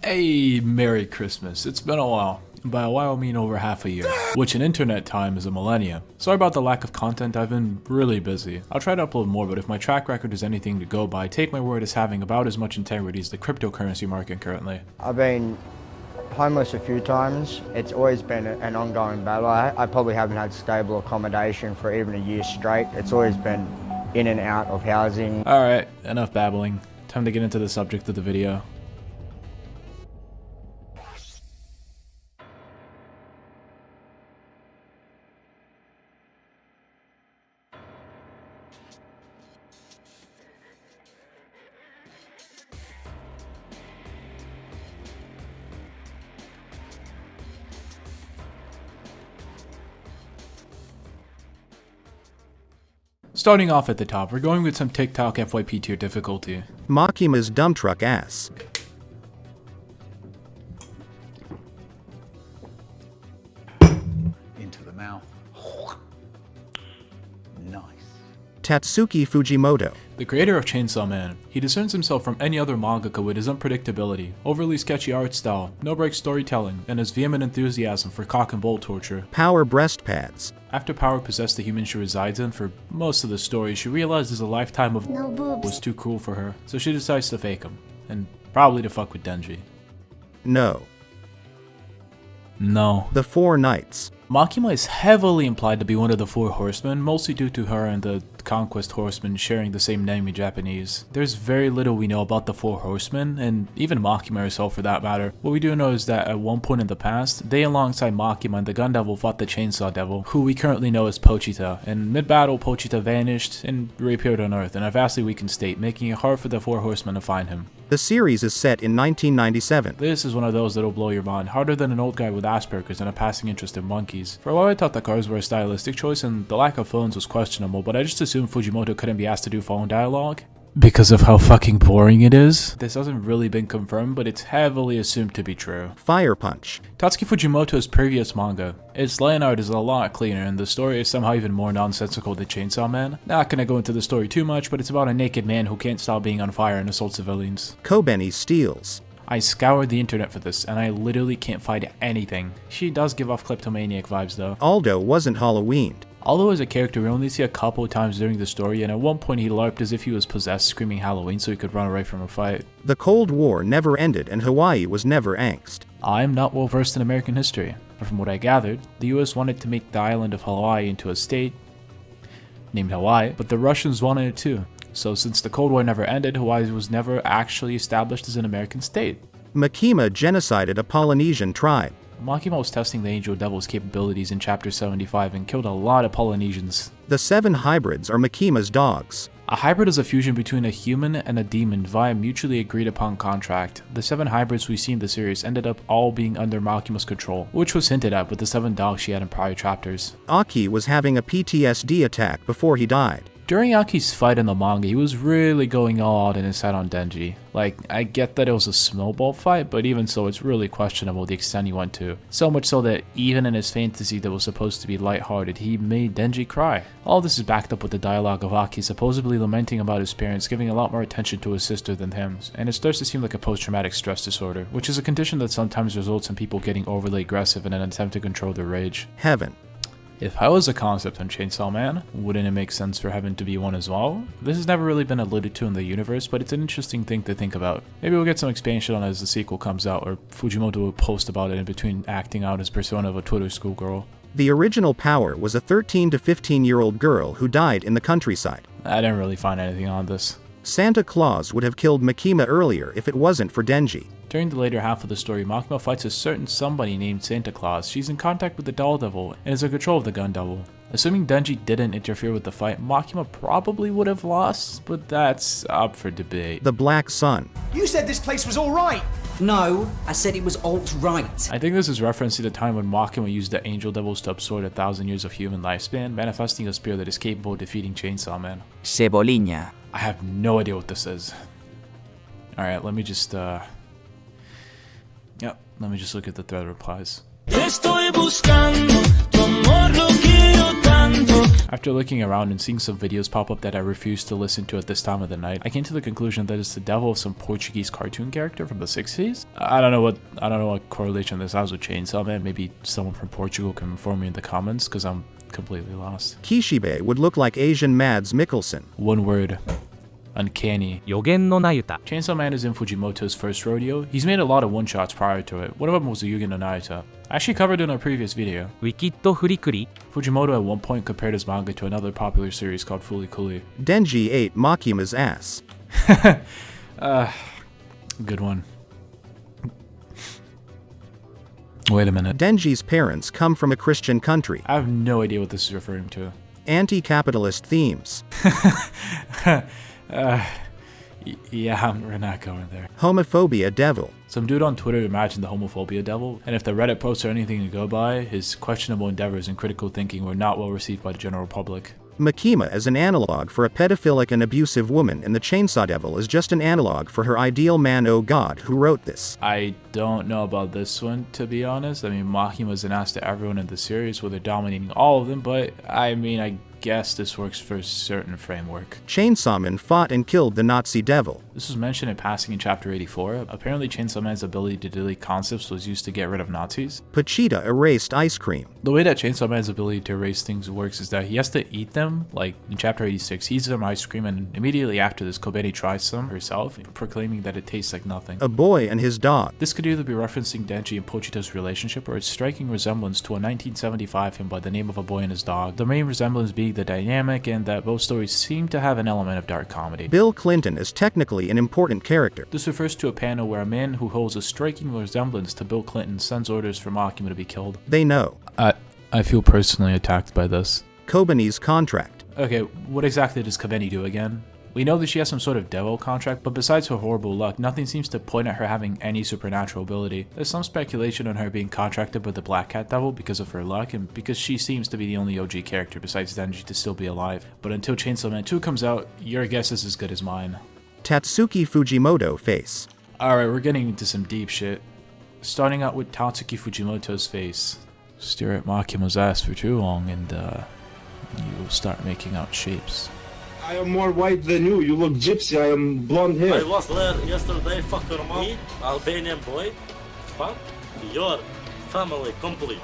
Hey, Merry Christmas. It's been a while. By a while I mean over half a year, which in internet time is a millennia. Sorry about the lack of content, I've been really busy. I'll try to upload more, but if my track record is anything to go by, take my word as having about as much integrity as the cryptocurrency market currently. I've been homeless a few times. It's always been an ongoing battle. I probably haven't had stable accommodation for even a year straight. It's always been in and out of housing. Alright, enough babbling. Time to get into the subject of the video. Starting off at the top, we're going with some TikTok FYP tier difficulty. Makima's dump truck ass. Into the mouth. Nice. Tatsuki Fujimoto. The creator of Chainsaw Man. He discerns himself from any other mangaka with his unpredictability, overly sketchy art style, no-break storytelling, and his vehement enthusiasm for cock and bull torture. Power breast pads. After Power possessed the human she resides in for most of the story, she realizes a lifetime of No boobs was too cruel for her, so she decides to fake him, and probably to fuck with Denji. No. No. The Four Knights. Makima is heavily implied to be one of the four horsemen, mostly due to her and the conquest horsemen sharing the same name in Japanese. There's very little we know about the four horsemen, and even Makima herself for that matter. What we do know is that at one point in the past, they alongside Makima and the Gun Devil fought the Chainsaw Devil, who we currently know as Pochita, and mid-battle Pochita vanished and reappeared on Earth in a vastly weakened state, making it hard for the four horsemen to find him. The series is set in 1997. This is one of those that'll blow your mind, harder than an old guy with Asperger's and a passing interest in monkeys. For a while I thought that cars were a stylistic choice and the lack of phones was questionable, but I just assumed Fujimoto couldn't be asked to do phone dialogue because of how fucking boring it is. This hasn't really been confirmed, but it's heavily assumed to be true. Fire Punch. Tatsuki Fujimoto's previous manga, its line art is a lot cleaner and the story is somehow even more nonsensical than Chainsaw Man. Not gonna go into the story too much, but it's about a naked man who can't stop being on fire and assault civilians. Kobeni Steals. I scoured the internet for this and I literally can't find anything. She does give off kleptomaniac vibes though. Aldo wasn't Halloweened. Although as a character we only see a couple times during the story, and at one point he larped as if he was possessed, screaming Halloween so he could run away from a fight. The Cold War never ended and Hawaii was never angst. I'm not well versed in American history, but from what I gathered, the US wanted to make the island of Hawaii into a state named Hawaii, but the Russians wanted it too. So since the Cold War never ended, Hawaii was never actually established as an American state. Makima genocided a Polynesian tribe. Makima was testing the Angel Devil's capabilities in Chapter 75 and killed a lot of Polynesians. The Seven Hybrids are Makima's dogs. A hybrid is a fusion between a human and a demon via mutually agreed upon contract. The 7 hybrids we see in the series ended up all being under Makima's control, which was hinted at with the 7 dogs she had in prior chapters. Aki was having a PTSD attack before he died. During Aki's fight in the manga, he was really going all out in his head on Denji. Like, I get that it was a snowball fight, but even so, it's really questionable the extent he went to. So much so that even in his fantasy that was supposed to be lighthearted, he made Denji cry. All this is backed up with the dialogue of Aki supposedly lamenting about his parents, giving a lot more attention to his sister than him, and it starts to seem like a post-traumatic stress disorder, which is a condition that sometimes results in people getting overly aggressive in an attempt to control their rage. Heaven. If I was a concept on Chainsaw Man, wouldn't it make sense for Heaven to be one as well? This has never really been alluded to in the universe, but it's an interesting thing to think about. Maybe we'll get some expansion on it as the sequel comes out, or Fujimoto will post about it in between acting out his persona of a Twitter schoolgirl. The original Power was a 13 to 15-year-old girl who died in the countryside. I didn't really find anything on this. Santa Claus would have killed Makima earlier if it wasn't for Denji. During the later half of the story, Makima fights a certain somebody named Santa Claus. She's in contact with the Doll Devil and is in control of the Gun Devil. Assuming Denji didn't interfere with the fight, Makima probably would have lost, but that's up for debate. The Black Sun. You said this place was alright! No, I said it was alt-right. I think this is reference to the time when Makima used the Angel Devils to absorb 1,000 years of human lifespan, manifesting a spear that is capable of defeating Chainsaw Man. Cebolinha. I have no idea what this is. Alright, let me just look at the thread replies. Estoy buscando tu amor, lo que yo After looking around and seeing some videos pop up that I refused to listen to at this time of the night, I came to the conclusion that it's the devil of some Portuguese cartoon character from the 60s. I don't know what correlation this has with Chainsaw Man. Maybe someone from Portugal can inform me in the comments, because I'm completely lost. Kishibe would look like Asian Mads Mikkelsen. One word. Uncanny. 予言のナユタ Chainsaw Man is in Fujimoto's first rodeo. He's made a lot of one-shots prior to it. One of them was the Yugen no Naruto. I actually covered in a previous video. ウィキッドフリクリ Fujimoto at one point compared his manga to another popular series called Fooly Cooly. Denji ate Makima's ass. Good one. Wait a minute. Denji's parents come from a Christian country. I have no idea what this is referring to. Anti-capitalist themes. Yeah, we're not going there. Homophobia devil. Some dude on Twitter imagined the homophobia devil, and if the Reddit posts are anything to go by, his questionable endeavors in critical thinking were not well received by the general public. Makima is an analog for a pedophilic and abusive woman, and the Chainsaw Devil is just an analog for her ideal man. Oh god, who wrote this? I don't know about this one, to be honest. I mean, Makima's an ass to everyone in the series, where they're dominating all of them, but I mean, I guess this works for a certain framework. Chainsawman fought and killed the Nazi devil. This was mentioned in passing in chapter 84. Apparently Chainsaw Man's ability to delete concepts was used to get rid of Nazis. Pachita erased ice cream. The way that Chainsaw Man's ability to erase things works is that he has to eat them. Like in chapter 86, he eats some ice cream, and immediately after this, Kobeni tries some herself, proclaiming that it tastes like nothing. A boy and his dog. This could either be referencing Denji and Pochita's relationship, or its striking resemblance to a 1975 hymn by the name of a boy and his dog. The main resemblance being the dynamic, and that both stories seem to have an element of dark comedy. Bill Clinton is technically an important character. This refers to a panel where a man who holds a striking resemblance to Bill Clinton sends orders for Makima to be killed. They know. I feel personally attacked by this. Kobeni's contract. Okay, what exactly does Kobeni do again? We know that she has some sort of devil contract, but besides her horrible luck, nothing seems to point at her having any supernatural ability. There's some speculation on her being contracted with the Black Cat Devil because of her luck, and because she seems to be the only OG character besides Denji to still be alive. But until Chainsaw Man 2 comes out, your guess is as good as mine. Tatsuki Fujimoto face. Alright, we're getting into some deep shit. Starting out with Tatsuki Fujimoto's face. Stare at Makima's ass for too long and you will start making out shapes. I am more white than you. You look gypsy. I am blonde hair. I was there yesterday, fucker me, Albanian boy. Fuck your family complete.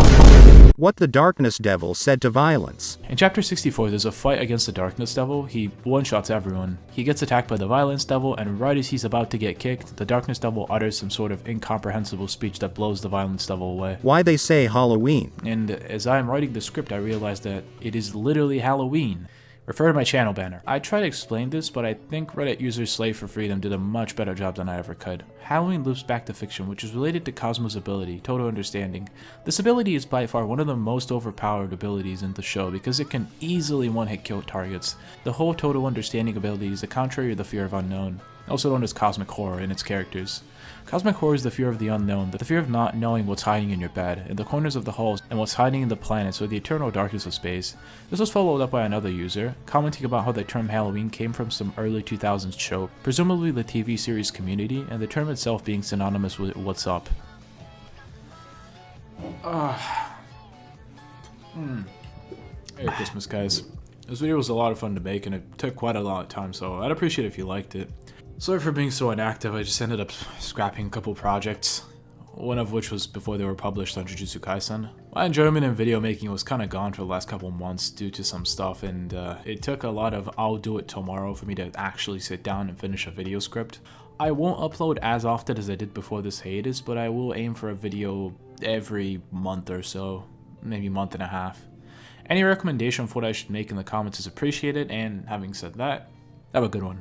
What the Darkness Devil said to violence. In chapter 64, there's a fight against the Darkness Devil. He one-shots everyone. He gets attacked by the Violence Devil, and right as he's about to get kicked, the Darkness Devil utters some sort of incomprehensible speech that blows the Violence Devil away. Why they say Halloween. And as I am writing the script, I realized that it is literally Halloween. Refer to my channel banner. I try to explain this, but I think Reddit user Slave for Freedom did a much better job than I ever could. Halloween loops back to fiction, which is related to Cosmo's ability, Total Understanding. This ability is by far one of the most overpowered abilities in the show because it can easily one-hit kill targets. The whole Total Understanding ability is the contrary of the fear of unknown, also known as Cosmic Horror in its characters. Cosmic Horror is the fear of the unknown, the fear of not knowing what's hiding in your bed, in the corners of the halls, and what's hiding in the planets or the eternal darkness of space. This was followed up by another user, commenting about how the term Halloween came from some early 2000s show, presumably the TV series Community, and the term itself being synonymous with what's up. Merry Christmas, guys. This video was a lot of fun to make, and it took quite a lot of time, so I'd appreciate it if you liked it. Sorry for being so inactive, I just ended up scrapping a couple projects, one of which was before they were published on Jujutsu Kaisen. My enjoyment in video making was kind of gone for the last couple months due to some stuff, and it took a lot of I'll do it tomorrow for me to actually sit down and finish a video script. I won't upload as often as I did before this hiatus, but I will aim for a video every month or so, maybe month and a half. Any recommendation for what I should make in the comments is appreciated, and having said that, have a good one.